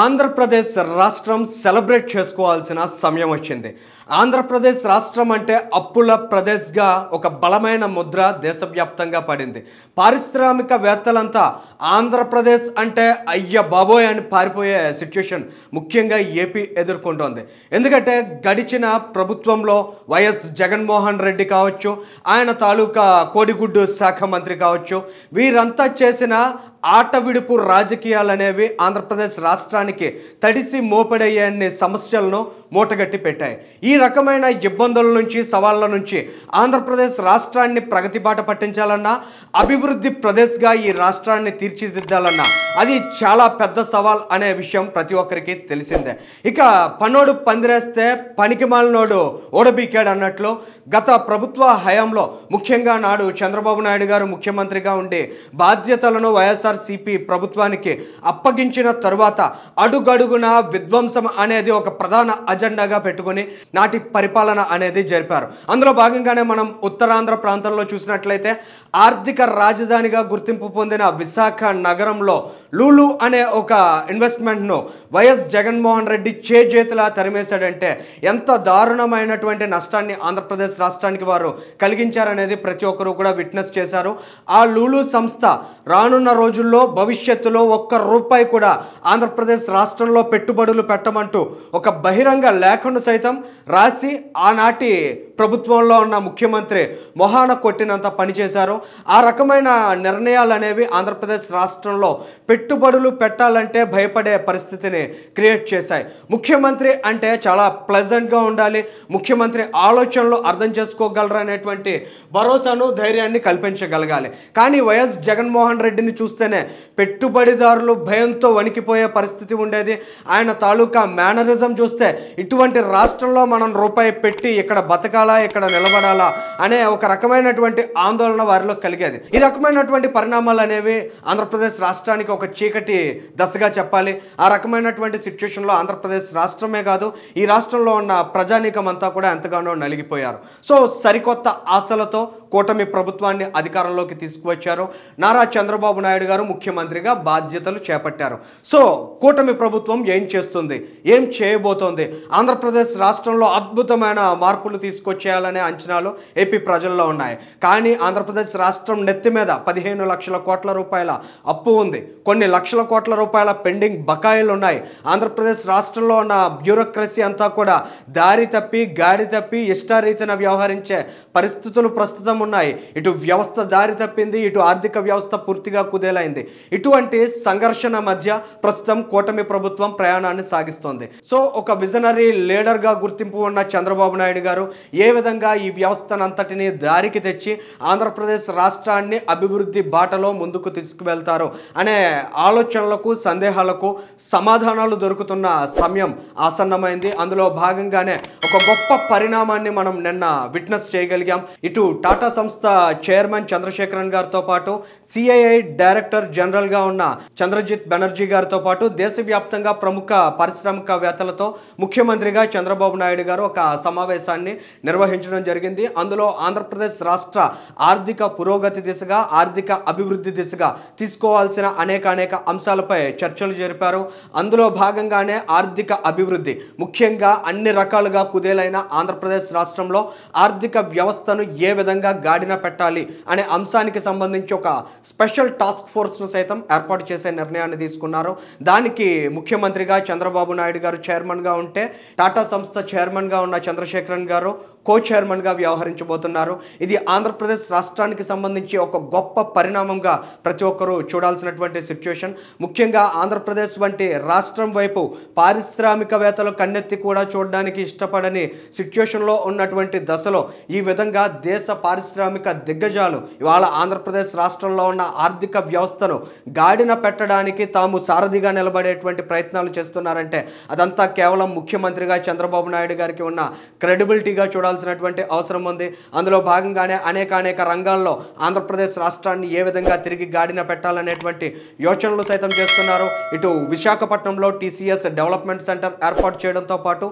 ఆంధ్రప్రదేశ్ రాష్ట్రం సెలబ్రేట్ చేసుకోవాల్సిన సమయం వచ్చింది. ఆంధ్రప్రదేశ్ రాష్ట్రం అంటే అప్పుల ప్రదేశ్గా ఒక బలమైన ముద్ర దేశవ్యాప్తంగా పడింది. పారిశ్రామికవేత్తలంతా ఆంధ్రప్రదేశ్ అంటే అయ్య బాబోయ్ అని పారిపోయే సిచ్యుయేషన్ ముఖ్యంగా ఏపీ ఎదుర్కొంటోంది. ఎందుకంటే గడిచిన ప్రభుత్వంలో వైఎస్ జగన్మోహన్ రెడ్డి కావచ్చు, ఆయన తాలూకా కోడిగుడ్డు శాఖ మంత్రి కావచ్చు, వీరంతా చేసిన ఆట విడుపు రాజకీయాలు అనేవి ఆంధ్రప్రదేశ్ రాష్ట్రానికి తడిసి మోపడయ్యే సమస్యలను మూటగట్టి పెట్టాయి. ఈ రకమైన ఇబ్బందుల నుంచి, సవాళ్ళ నుంచి ఆంధ్రప్రదేశ్ రాష్ట్రాన్ని ప్రగతి బాట పట్టించాలన్నా, అభివృద్ధి ప్రదేశ్గా ఈ రాష్ట్రాన్ని తీర్చిదిద్దాలన్నా అది చాలా పెద్ద సవాల్ అనే విషయం ప్రతి ఒక్కరికి తెలిసిందే. ఇక పనోడు పందిరేస్తే పనికి మాలినోడు ఓడబీకాడు అన్నట్లు గత ప్రభుత్వ హయాంలో ముఖ్యంగా నాడు చంద్రబాబు నాయుడు గారు ముఖ్యమంత్రిగా ఉండి బాధ్యతలను వైఎస్ఆర్సీపీ ప్రభుత్వానికి అప్పగించిన తరువాత అడుగడుగున విధ్వంసం అనేది ఒక ప్రధాన అజెండాగా పెట్టుకుని నాటి పరిపాలన అనేది జరిపారు. అందులో భాగంగానే మనం ఉత్తరాంధ్ర ప్రాంతంలో చూసినట్లయితే ఆర్థిక రాజధానిగా గుర్తింపు పొందిన విశాఖ నగరంలో లూలు అనే ఒక ఇన్వెస్ట్మెంట్ను వైఎస్ జగన్మోహన్ రెడ్డి చేతులా తరిమేశాడంటే ఎంత దారుణమైనటువంటి నష్టాన్ని ఆంధ్రప్రదేశ్ రాష్ట్రానికి వారు కలిగించారనేది ప్రతి ఒక్కరూ కూడా విట్నెస్ చేశారు. ఆ లూలు సంస్థ రానున్న రోజుల్లో భవిష్యత్తులో ఒక్క రూపాయి కూడా ఆంధ్రప్రదేశ్ రాష్ట్రంలో పెట్టుబడులు పెట్టమంటూ ఒక బహిరంగ లేఖను సైతం రాసి ఆనాటి ప్రభుత్వంలో ఉన్న ముఖ్యమంత్రి మొహాన కొట్టినంత పనిచేశారు. ఆ రకమైన నిర్ణయాలు అనేవి ఆంధ్రప్రదేశ్ రాష్ట్రంలో పెట్టుబడులు పెట్టాలంటే భయపడే పరిస్థితిని క్రియేట్ చేశాయి. ముఖ్యమంత్రి అంటే చాలా ప్లెజెంట్గా ఉండాలి, ముఖ్యమంత్రి ఆలోచనలు అర్థం చేసుకోగలరు అనేటువంటి భరోసాను, ధైర్యాన్ని కల్పించగలగాలి. కానీ వైఎస్ జగన్మోహన్ రెడ్డిని చూస్తేనే పెట్టుబడిదారులు భయంతో వణికిపోయే పరిస్థితి ఉండేది. ఆయన తాలూకా మేనరిజం చూస్తే ఇటువంటి రాష్ట్రంలో మనం రూపాయి పెట్టి ఇక్కడ బతకాలా, ఇక్కడ నిలబడాలా అనే ఒక రకమైనటువంటి ఆందోళన వారిలో కలిగేది. ఈ రకమైనటువంటి పరిణామాలు అనేవి ఆంధ్రప్రదేశ్ రాష్ట్రానికి ఒక చీకటి దశగా చెప్పాలి. ఆ రకమైనటువంటి సిచ్యుయేషన్లో ఆంధ్రప్రదేశ్ రాష్ట్రమే కాదు, ఈ రాష్ట్రంలో ఉన్న ప్రజానీకం అంతా కూడా ఎంతగానో నలిగిపోయారు. సో సరికొత్త ఆశలతో కూటమి ప్రభుత్వాన్ని అధికారంలోకి తీసుకువచ్చారు. నారా చంద్రబాబు నాయుడు గారు ముఖ్యమంత్రిగా బాధ్యతలు చేపట్టారు. సో కూటమి ప్రభుత్వం ఏం చేస్తుంది, ఏం చేయబోతోంది, ఆంధ్రప్రదేశ్ రాష్ట్రంలో అద్భుతమైన మార్పులు తీసుకొచ్చేయాలనే అంచనాలు ఏపీ ప్రజల్లో ఉన్నాయి. కానీ ఆంధ్రప్రదేశ్ రాష్ట్రం నెత్తి మీద 15 లక్షల కోట్ల రూపాయల అప్పు ఉంది, కొన్ని లక్షల కోట్ల రూపాయల పెండింగ్ బకాయిలు ఉన్నాయి. ఆంధ్రప్రదేశ్ రాష్ట్రంలో ఉన్న బ్యూరోక్రసీ అంతా కూడా దారి తప్పి, గాడి తప్పి, ఇష్టారీతిన వ్యవహరించే పరిస్థితులు ప్రస్తుతం ఉన్నాయి. ఇటు వ్యవస్థ దారి తప్పింది, ఇటు ఆర్థిక వ్యవస్థ పూర్తిగా కుదేలైంది. ఇటువంటి సంఘర్షణ మధ్య ప్రస్తుతం కూటమి ప్రభుత్వం ప్రయాణాన్ని సాగిస్తోంది. సో ఒక విజనరీ లీడర్గా గుర్తింపు ఉన్న చంద్రబాబు నాయుడు గారు ఏ విధంగా ఈ వ్యవస్థనంతటిని దారికి తెచ్చి ఆంధ్రప్రదేశ్ రాష్ట్రాన్ని అభివృద్ధి బాటలో ముందుకు తీసుకువెళ్తారు అనే ఆలోచనలకు, సందేహాలకు సమాధానాలు దొరుకుతున్న సమయం ఆసన్నమైంది. అందులో భాగంగానే ఒక గొప్ప పరిణామాన్ని మనం నిన్న విట్నెస్ చేయగలిగాం. ఇటు టాటా సంస్థ చైర్మన్ చంద్రశేఖరన్ గారితో పాటు సిఐఐ డైరెక్టర్ జనరల్గా ఉన్న చంద్రజిత్ బెనర్జీ గారితో పాటు దేశవ్యాప్తంగా ప్రముఖ పారిశ్రామికవేత్తలతో ముఖ్యమంత్రిగా చంద్రబాబు నాయుడు గారు ఒక సమావేశాన్ని నిర్వహించడం జరిగింది. అందులో ఆంధ్రప్రదేశ్ రాష్ట్ర ఆర్థిక పురోగతి దిశగా, ఆర్థిక అభివృద్ధి దిశగా తీసుకోవాల్సిన అనేక అంశాలపై చర్చలు జరిపారు. అందులో భాగంగానే ఆర్థిక అభివృద్ధి, ముఖ్యంగా అన్ని రకాలుగా కుదేలైన ఆంధ్రప్రదేశ్ రాష్ట్రంలో ఆర్థిక వ్యవస్థను ఏ విధంగా గాడిన పెట్టాలి అనే అంశానికి సంబంధించి ఒక స్పెషల్ టాస్క్ ఫోర్స్ను సైతం ఏర్పాటు చేసే నిర్ణయాన్ని తీసుకున్నారు. దానికి ముఖ్యమంత్రిగా చంద్రబాబు నాయుడు గారు చైర్మన్గా ఉంటే, టాటా సంస్థ చైర్మన్గా ఉన్న చంద్రశేఖరన్ గారు కో చైర్మన్గా వ్యవహరించబోతున్నారు. ఇది ఆంధ్రప్రదేశ్ రాష్ట్రానికి సంబంధించి ఒక గొప్ప పరిణామంగా ప్రతి ఒక్కరూ చూడాల్సినటువంటి సిచ్యుయేషన్. ముఖ్యంగా ఆంధ్రప్రదేశ్ వంటి రాష్ట్రం వైపు పారిశ్రామికవేత్తలు కన్నెత్తి కూడా చూడడానికి ఇష్టపడని సిచ్యుయేషన్లో ఉన్నటువంటి దశలో ఈ విధంగా దేశ పారిశ్రామిక దిగ్గజాలు ఇవాళ ఆంధ్రప్రదేశ్ రాష్ట్రంలో ఉన్న ఆర్థిక వ్యవస్థను గాడిన పెట్టడానికి తాము సారథిగా నిలబడేటువంటి ప్రయత్నాలు చేస్తున్నారంటే అదంతా కేవలం ముఖ్యమంత్రిగా చంద్రబాబు నాయుడు గారికి ఉన్న క్రెడిబిలిటీగా చూడాల్సినటువంటి అవసరం ఉంది. అందులో భాగంగానే అనేక రంగాల్లో ఆంధ్రప్రదేశ్ రాష్ట్రాన్ని ఏ విధంగా తిరిగి గాడిన పెట్టాలనేటువంటి యోచనలు సైతం చేస్తున్నారు. ఇటు విశాఖపట్నంలో టీసీఎస్ డెవలప్మెంట్ సెంటర్ ఏర్పాటు చేయడంతో పాటు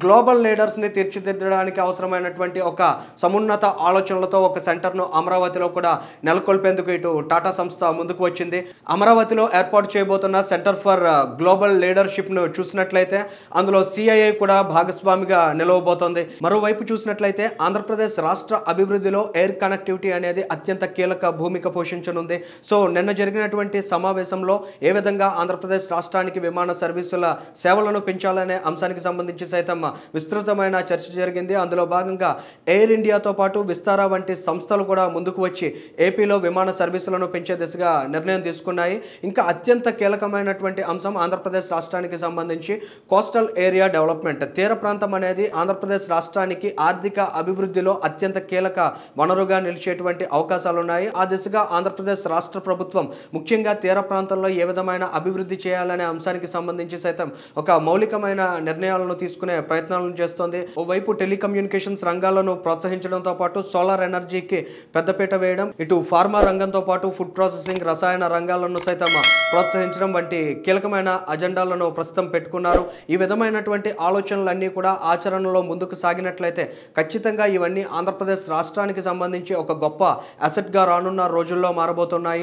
గ్లోబల్ లీడర్స్ని తీర్చిదిద్దడానికి అవసరమైనటువంటి ఒక సమున్నత ఆలోచనలతో ఒక సెంటర్ను అమరావతిలో కూడా నెలకొల్పేందుకు ఇటు టాటా సంస్థ ముందుకు వచ్చింది. అమరావతిలో ఏర్పాటు చేయబోతున్న సెంటర్ ఫర్ గ్లోబల్ లీడర్షిప్ను చూసినట్లయితే అందులో సిఐఐ కూడా భాగస్వామిగా నిలవబోతోంది. మరోవైపు చూసినట్లయితే ఆంధ్రప్రదేశ్ రాష్ట్ర అభివృద్ధిలో ఎయిర్ కనెక్టివిటీ అనేది అత్యంత కీలక భూమిక పోషించనుంది. సో నిన్న జరిగినటువంటి సమావేశంలో ఏ విధంగా ఆంధ్రప్రదేశ్ రాష్ట్రానికి విమాన సర్వీసుల సేవలను పెంచాలనే అంశానికి సంబంధించి సైతం విస్తృతమైన చర్చ జరిగింది. అందులో భాగంగా ఎయిర్ ఇండియాతో పాటు విస్తారా వంటి సంస్థలు కూడా ముందుకు వచ్చి ఏపీలో విమాన సర్వీసులను పెంచే దిశగా నిర్ణయం తీసుకున్నాయి. ఇంకా అత్యంత కీలకమైనటువంటి అంశం ఆంధ్రప్రదేశ్ రాష్ట్రానికి సంబంధించి కోస్టల్ ఏరియా డెవలప్మెంట్. తీర ప్రాంతం అనేది ఆంధ్రప్రదేశ్ రాష్ట్రానికి ఆర్థిక అభివృద్ధిలో అత్యంత కీలక వనరుగా నిలిచేటువంటి అవకాశాలు ఉన్నాయి. ఆ దిశగా ఆంధ్రప్రదేశ్ రాష్ట్ర ప్రభుత్వం ముఖ్యంగా తీర ప్రాంతంలో ఏ విధమైన అభివృద్ధి చేయాలనే అంశానికి సంబంధించి సైతం ఒక మౌలికమైన నిర్ణయాలను తీసుకునే ప్రయత్నాలను చేస్తోంది. ఓవైపు టెలికమ్యూనికేషన్స్ రంగాలను ప్రోత్సహించడంతో పాటు సోలార్ ఎనర్జీకి పెద్దపీట వేయడం, ఇటు ఫార్మా రంగంతో పాటు ఫుడ్ ప్రాసెసింగ్, రసాయన రంగాలను సైతం ప్రోత్సహించడం వంటి కీలకమైన అజెండాలను ప్రస్తుతం పెట్టుకున్నారు. ఈ విధమైనటువంటి ఆలోచనలన్నీ కూడా ఆచరణలో ముందుకు సాగినట్లయితే ఖచ్చితంగా ఇవన్నీ ఆంధ్రప్రదేశ్ రాష్ట్రానికి సంబంధించి ఒక గొప్ప అసెట్గా రానున్న రోజుల్లో మారబోతున్నాయి.